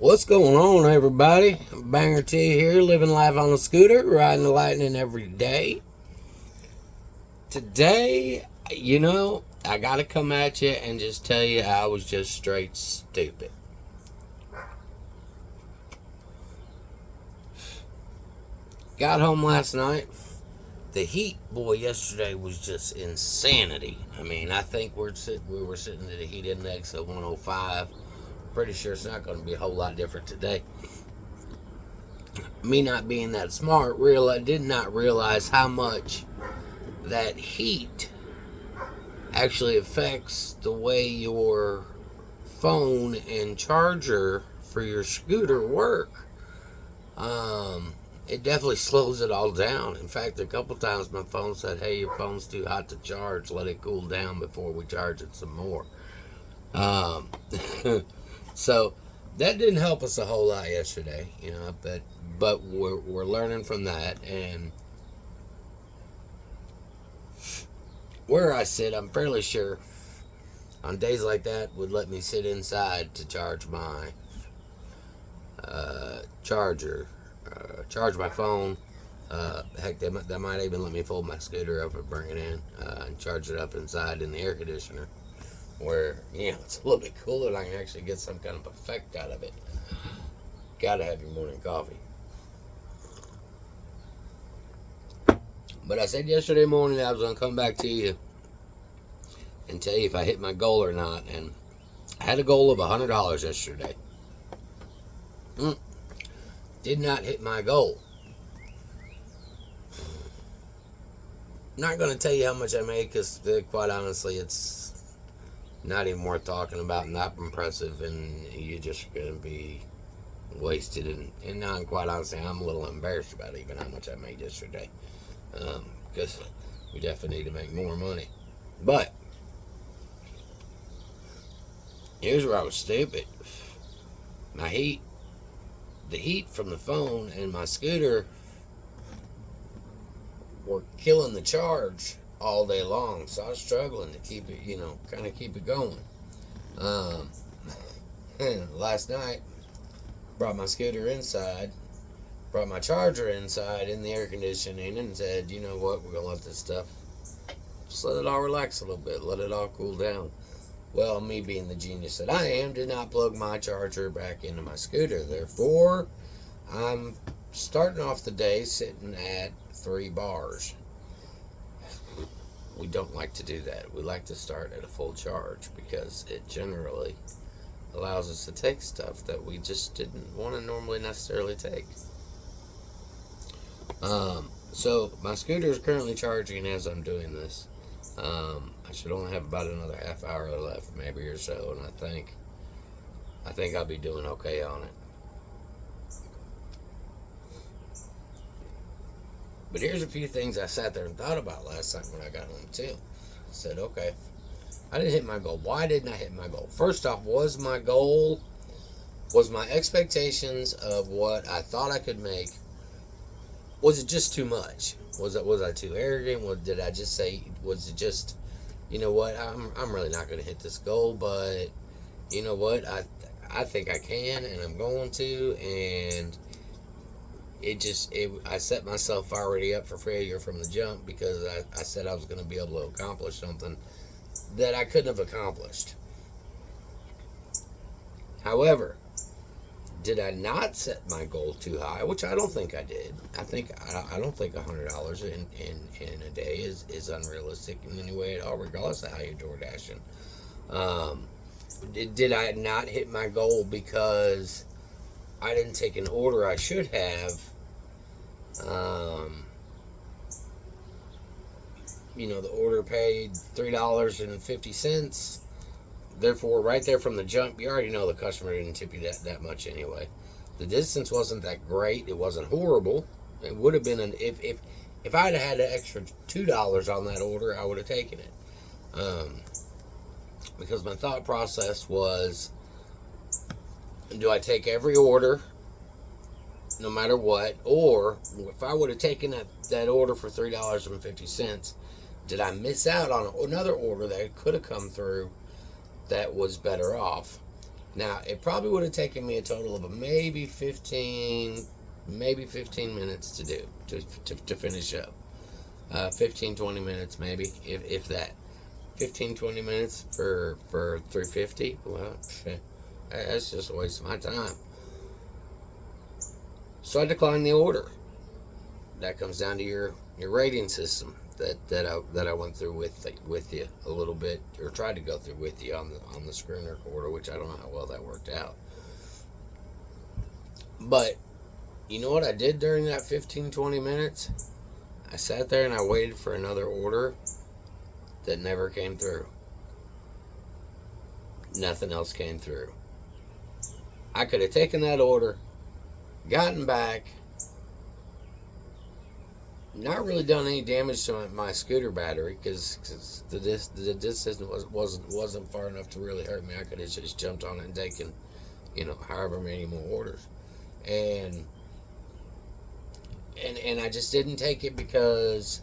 What's going on, everybody? Banger T here, living life on a scooter, riding the lightning every day. Today, I gotta come at you and just tell you I was just straight stupid. Got home last night. The heat, boy, yesterday was just insanity. I mean, I think we were sitting at a heat index of 105. Pretty sure it's not going to be a whole lot different today. Me not being that smart, did not realize how much that heat actually affects the way your phone and charger for your scooter work. It definitely slows it all down. In fact, a couple times my phone said, "Hey, your phone's too hot to charge. Let it cool down before we charge it some more." Um, so that didn't help us a whole lot yesterday, but we're learning from that. And where I sit, I'm fairly sure on days like that would let me sit inside to charge my charger, charge my phone. Heck, they might even let me fold my scooter up and bring it in and charge it up inside in the air conditioner, where it's a little bit cooler and I can actually get some kind of effect out of it. Gotta have your morning coffee. But I said yesterday morning I was gonna come back to you and tell you if I hit my goal or not, and I had a goal of $100 yesterday. Did not hit my goal. Not going to tell you how much I made because, quite honestly, it's not even worth talking about, not impressive, and you're just going to be wasted. And now, quite honestly, I'm a little embarrassed about even how much I made yesterday, because we definitely need to make more money. But here's where I was stupid. The heat from the phone and my scooter were killing the charge all day long, so I was struggling to keep it, kind of keep it going. Last night, brought my scooter inside, brought my charger inside in the air conditioning, and said, you know what, we're gonna let this stuff, just let it all relax a little bit, let it all cool down. Well, me being the genius that I am, did not plug my charger back into my scooter. Therefore, I'm starting off the day sitting at 3 bars. We don't like to do that. We like to start at a full charge because it generally allows us to take stuff that we just didn't want to normally necessarily take. So my scooter is currently charging as I'm doing this. I should only have about another half hour left, maybe or so, and I think I'll be doing okay on it. But here's a few things I sat there and thought about last night when I got home too. I said, okay, I didn't hit my goal. Why didn't I hit my goal? First off, was my expectations of what I thought I could make, was it just too much? Was I too arrogant? Did I just say, was it just, you know what, I'm really not going to hit this goal, but you know what, I think I can, and I'm going to, and I set myself already up for failure from the jump because I said I was going to be able to accomplish something that I couldn't have accomplished. However, did I not set my goal too high? Which I don't think I did. I don't think $100 in a day is unrealistic in any way at all, regardless of how you're door dashing. Did I not hit my goal because I didn't take an order I should have? The order paid $3.50. Therefore, right there from the jump, you already know the customer didn't tip you that much anyway. The distance wasn't that great. It wasn't horrible. It would have been if I'd had an extra $2 on that order, I would have taken it. Because my thought process was, do I take every order, no matter what, or if I would have taken that order for $3.50, did I miss out on another order that could have come through that was better off? Now, it probably would have taken me a total of maybe 15 minutes to do, to finish up. 15, 20 minutes maybe, if that. 15, 20 minutes for 350. Well, that's just a waste of my time. So I declined the order. That comes down to your rating system that I went through with you a little bit, or tried to go through with you on the screen recorder, which I don't know how well that worked out. But you know what I did during that 15, 20 minutes? I sat there and I waited for another order that never came through. Nothing else came through. I could have taken that order, gotten back, not really done any damage to my scooter battery, because the distance wasn't far enough to really hurt me. I could have just jumped on it and taken, however many more orders, and I just didn't take it because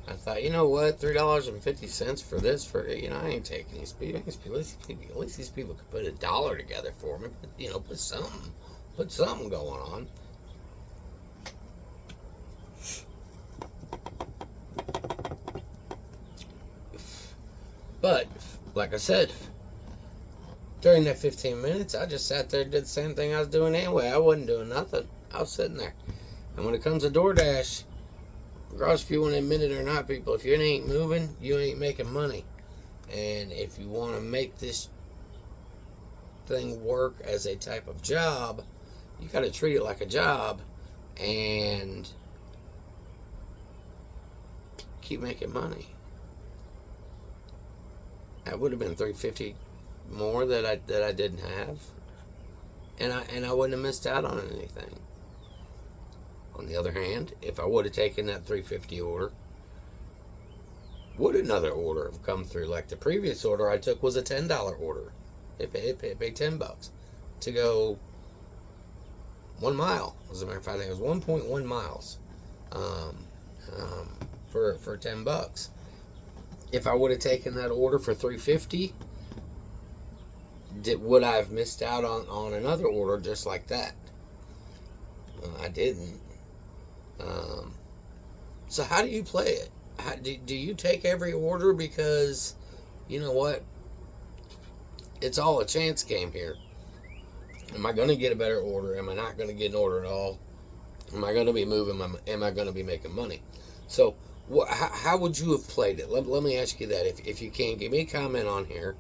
I thought, you know what, $3.50 for this, I ain't taking these people. At least these people could put $1 together for me. Put something going on. But like I said, during that 15 minutes, I just sat there and did the same thing I was doing anyway. I wasn't doing nothing. I was sitting there. And when it comes to DoorDash, regardless if you want to admit it or not, people, if you ain't moving, you ain't making money. And if you want to make this thing work as a type of job, you got to treat it like a job and keep making money. That would have been $3.50 more that I didn't have, and I wouldn't have missed out on anything. On the other hand, if I would have taken that $3.50 order, would another order have come through? Like the previous order I took was a $10 order. It paid $10 to go 1 mile. As a matter of fact, it was 1.1 miles for $10. If I would have taken that order for $3.50, would I have missed out on another order just like that? I didn't. So how do you play it? Do you take every order because, you know what? It's all a chance game here. Am I going to get a better order? Am I not going to get an order at all? Am I going to be moving? Am I going to be making money? So how would you have played it? Let me ask you that. If you can, give me a comment on here.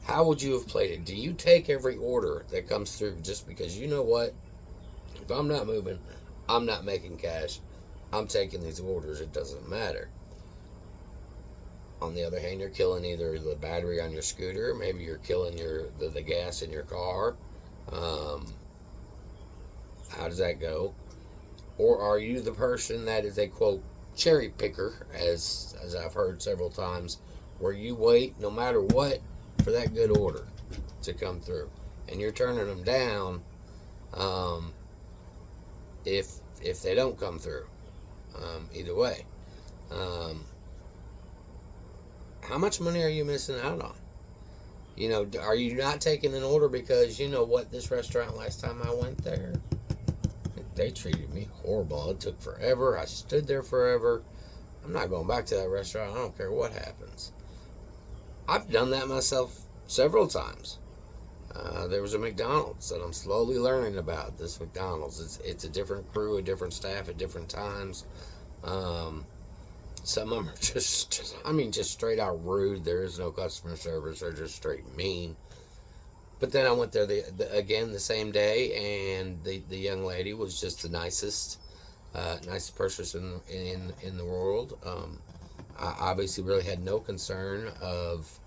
How would you have played it? Do you take every order that comes through just because, you know what? If I'm not moving, I'm not making cash, I'm taking these orders, it doesn't matter. On the other hand, you're killing either the battery on your scooter, maybe you're killing the gas in your car. How does that go? Or are you the person that is a, quote, cherry picker, as I've heard several times, where you wait no matter what for that good order to come through, and you're turning them down if they don't come through? Either way, how much money are you missing out on? Are you not taking an order because, you know what, this restaurant last time I went there, they treated me horrible. It took forever. I stood there forever. I'm not going back to that restaurant. I don't care what happens. I've done that myself several times. There was a McDonald's that I'm slowly learning about. This McDonald's, it's a different crew, a different staff at different times. Some of them are just straight out rude. There is no customer service. They're just straight mean. But then I went there again the same day, and the young lady was just the nicest person in the world. I obviously really had no concern of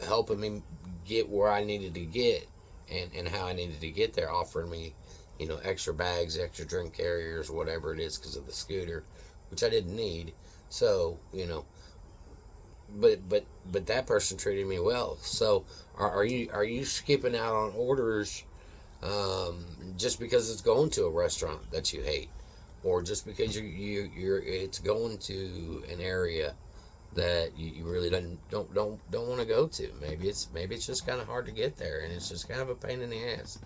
helping me get where I needed to get and how I needed to get there, offering me, extra bags, extra drink carriers, whatever it is, because of the scooter, which I didn't need. So, but that person treated me well. So are you skipping out on orders just because it's going to a restaurant that you hate, or just because it's going to an area that you really don't want to go to. Maybe it's just kind of hard to get there, and it's just kind of a pain in the ass.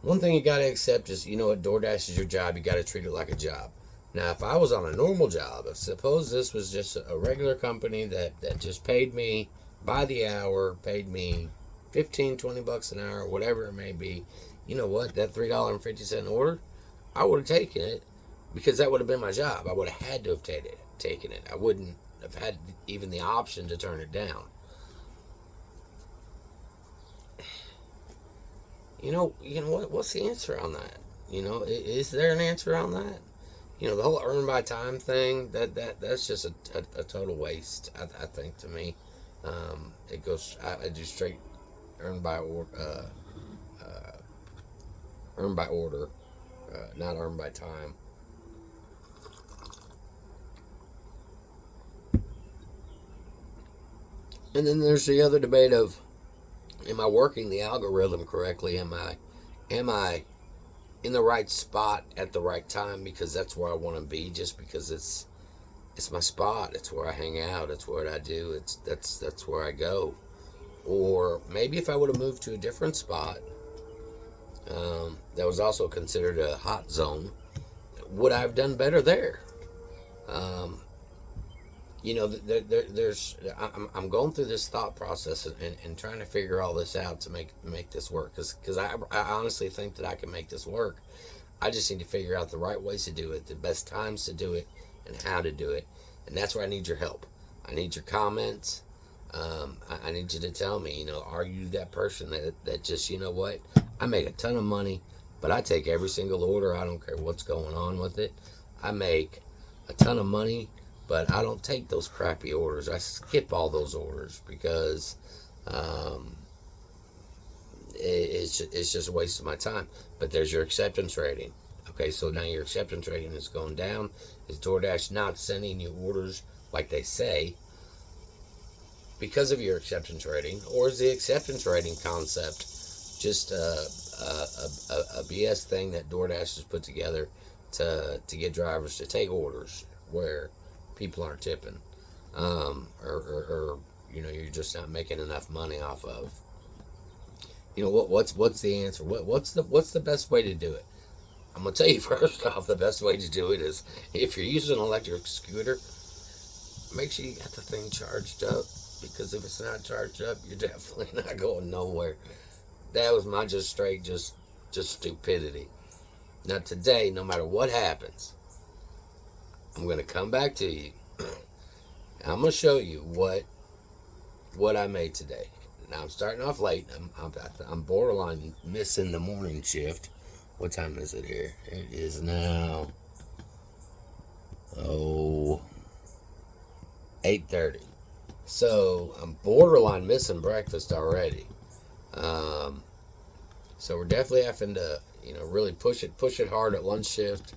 One thing you got to accept is, you know what, DoorDash is your job. You got to treat it like a job. Now, if I was on a normal job, if suppose this was just a regular company that just paid me by the hour, paid me 15, 20 bucks an hour, whatever it may be, you know what, that $3.50 order, I would have taken it because that would have been my job. I would have had to have taken it. I wouldn't have had even the option to turn it down. What's the answer on that? Is there an answer on that? The whole earn by time thing, that's just a total waste, I think, to me. It goes, I do straight earn by order, not earn by time. And then there's the other debate of, am I working the algorithm correctly? Am I in the right spot at the right time because that's where I want to be, just because it's my spot, it's where I hang out, it's what I do, that's where I go. Or maybe if I would have moved to a different spot, that was also considered a hot zone, would I have done better there? Um, I'm going through this thought process and trying to figure all this out to make this work, because I honestly think that I can make this work. I just need to figure out the right ways to do it, the best times to do it, and how to do it. And that's where I need your help. I need your comments. I need you to tell me, are you that person that just, you know what, I make a ton of money, but I take every single order. I don't care what's going on with it. I make a ton of money, but I don't take those crappy orders. I skip all those orders because it's just a waste of my time. But there's your acceptance rating. Okay, so now your acceptance rating is going down. Is DoorDash not sending you orders like they say because of your acceptance rating? Or is the acceptance rating concept just a BS thing that DoorDash has put together to get drivers to take orders where people aren't tipping, or you're just not making enough money off of? What's the answer? What's the best way to do it? I'm gonna tell you first off, the best way to do it is, if you're using an electric scooter, make sure you got the thing charged up, because if it's not charged up, you're definitely not going nowhere. That was my just stupidity. Now today, no matter what happens, I'm gonna come back to you. I'm gonna show you what I made today. Now I'm starting off late. I'm borderline missing the morning shift. What time is it here? It is now 8:30. So I'm borderline missing breakfast already. So we're definitely having to, really push it hard at lunch shift.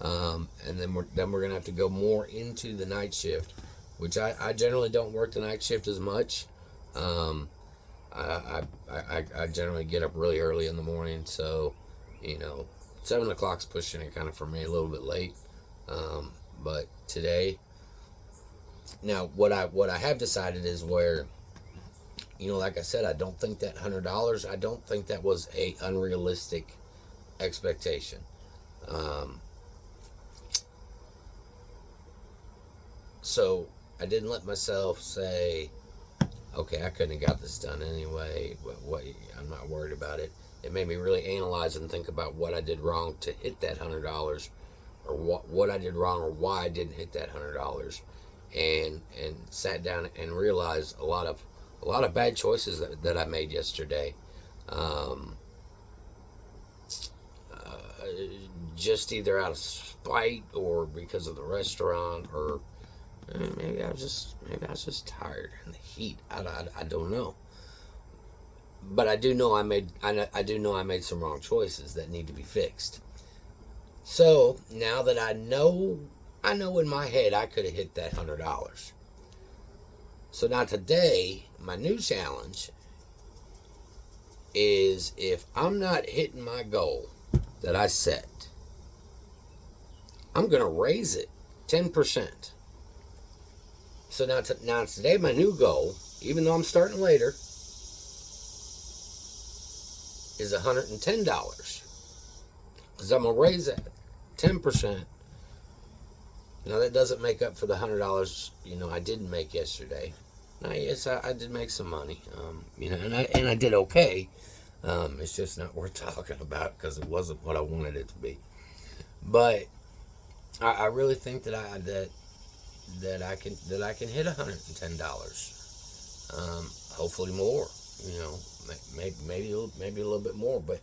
And then we're gonna have to go more into the night shift, which I generally don't work the night shift as much. I generally get up really early in the morning, so 7 o'clock's pushing it kind of for me a little bit late. But today, now what I have decided is where, like I said, I don't think that $100. I don't think that was a unrealistic expectation. So I didn't let myself say, okay, I couldn't have got this done anyway. What I'm not worried about it. It made me really analyze and think about what I did wrong to hit that $100, or what I did wrong, or why I didn't hit that $100, and sat down and realized a lot of bad choices that I made yesterday. Just either out of spite or because of the restaurant, or maybe I was just tired and the heat. I don't know. But I do know I made some wrong choices that need to be fixed. So now that I know in my head I could have hit that $100. So now today, my new challenge is, if I'm not hitting my goal that I set, I'm gonna raise it 10%. So now today my new goal, even though I'm starting later, is $110. Because I'm going to raise that 10%. Now that doesn't make up for the $100, I didn't make yesterday. Now, yes, I did make some money, and I did okay. It's just not worth talking about because it wasn't what I wanted it to be. But I really think that I can hit $110. Hopefully more. Maybe a little bit more. But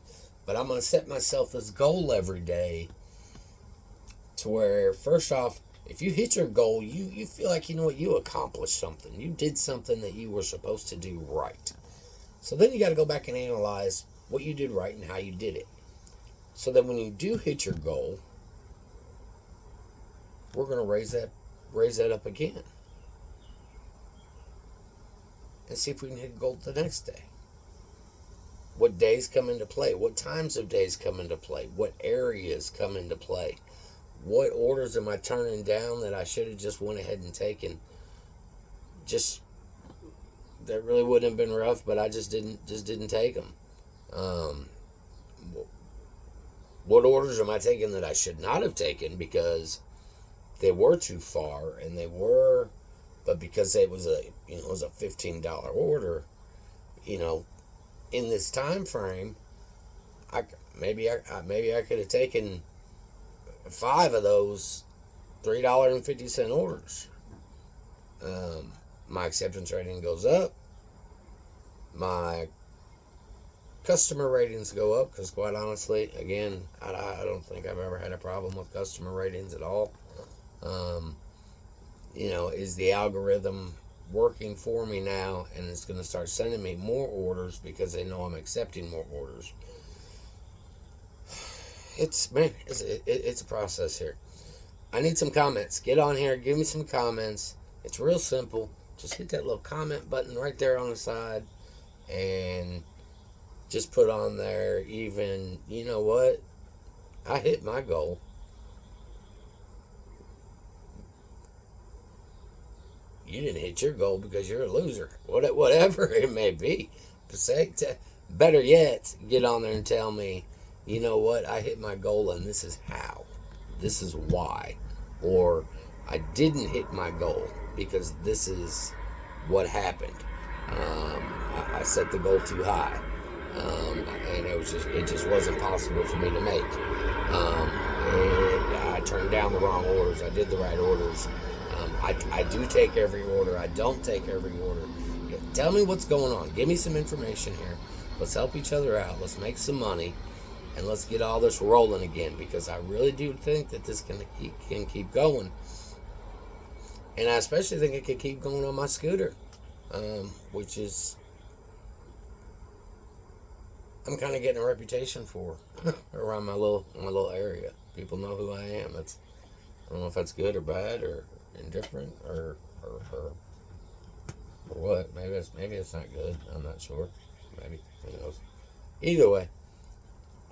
I'm gonna set myself this goal every day to where, first off, if you hit your goal, you feel like you accomplished something. You did something that you were supposed to do right. So then you got to go back and analyze what you did right and how you did it. So that when you do hit your goal, we're going to raise that up again. And see if we can hit goal the next day. What days come into play? What times of days come into play? What areas come into play? What orders am I turning down that I should have just went ahead and taken? That really wouldn't have been rough, but I just didn't take them. What orders am I taking that I should not have taken because they were too far, but because it was a $15 order, in this time frame, maybe I could have taken 5 of those $3.50 orders. My acceptance rating goes up. My customer ratings go up because, quite honestly, again, I don't think I've ever had a problem with customer ratings at all. Is the algorithm working for me now, and it's going to start sending me more orders because they know I'm accepting more orders. It's a process here. I need some comments. Get on here, give me some comments. It's real simple. Just hit that little comment button right there on the side and just put on there even, you know what? I hit my goal. You didn't hit your goal because you're a loser. Whatever it may be. Better yet, get on there and tell me, you know what? I hit my goal and this is how. This is why. Or I didn't hit my goal because this is what happened. I set the goal too high, and it just wasn't possible for me to make. I turned down the wrong orders. I did the right orders. I do take every order. I don't take every order. Tell me what's going on. Give me some information here. Let's help each other out. Let's make some money, and let's get all this rolling again, because I really do think that this can keep going. And I especially think it could keep going on my scooter, which is I'm kind of getting a reputation for around my little area. People know who I am. I don't know if that's good or bad or indifferent or what. Maybe it's not good. I'm not sure. Maybe, who knows. Either way,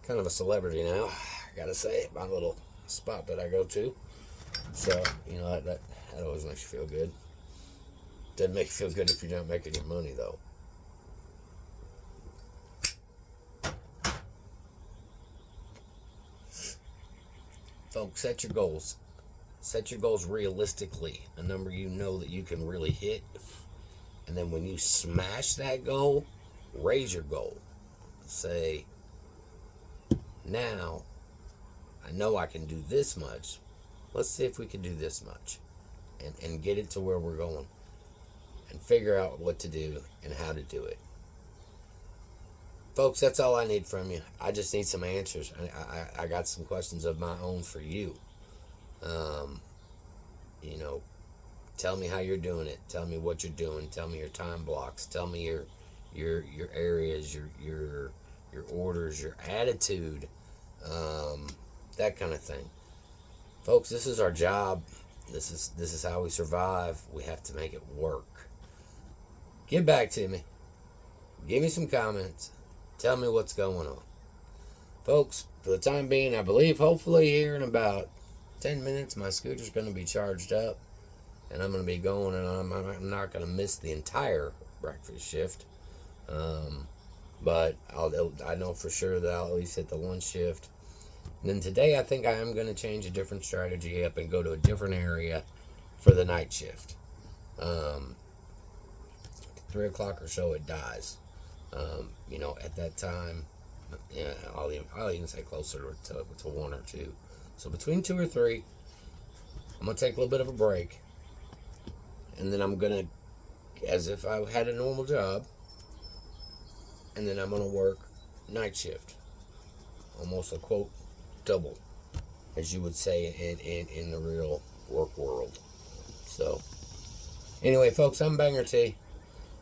kind of a celebrity now. I gotta say, my little spot that I go to. So that always makes you feel good. Doesn't make you feel good if you don't make any money, though. Folks, set your goals. Set your goals realistically, a number you know that you can really hit. And then when you smash that goal, raise your goal. Say, now I know I can do this much. Let's see if we can do this much. And get it to where we're going. And figure out what to do and how to do it. Folks, that's all I need from you. I just need some answers. I got some questions of my own for you. Tell me how you're doing it. Tell me what you're doing. Tell me your time blocks. Tell me your areas, your orders, your attitude, that kind of thing. Folks, this is our job. This is how we survive. We have to make it work. Get back to me. Give me some comments. Tell me what's going on. Folks, for the time being, I believe hopefully here in about 10 minutes my scooter's going to be charged up. and I'm going to be going, and I'm not going to miss the entire breakfast shift. But I know for sure that I'll at least hit the lunch shift. And then today I think I am going to change a different strategy up and go to a different area for the night shift. 3 o'clock or so it dies. At that time, yeah, I'll even say closer to 1 or 2. So between 2 or 3, I'm going to take a little bit of a break. And then I'm going to, as if I had a normal job, and then I'm going to work night shift. Almost a quote double, as you would say in the real work world. So, anyway, folks, I'm Banger T.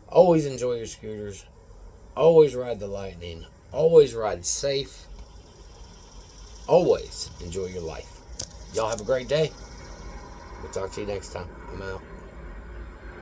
Always enjoy your scooters. Always ride the Lightning. Always ride safe. Always enjoy your life. Y'all have a great day. We'll talk to you next time. I'm out.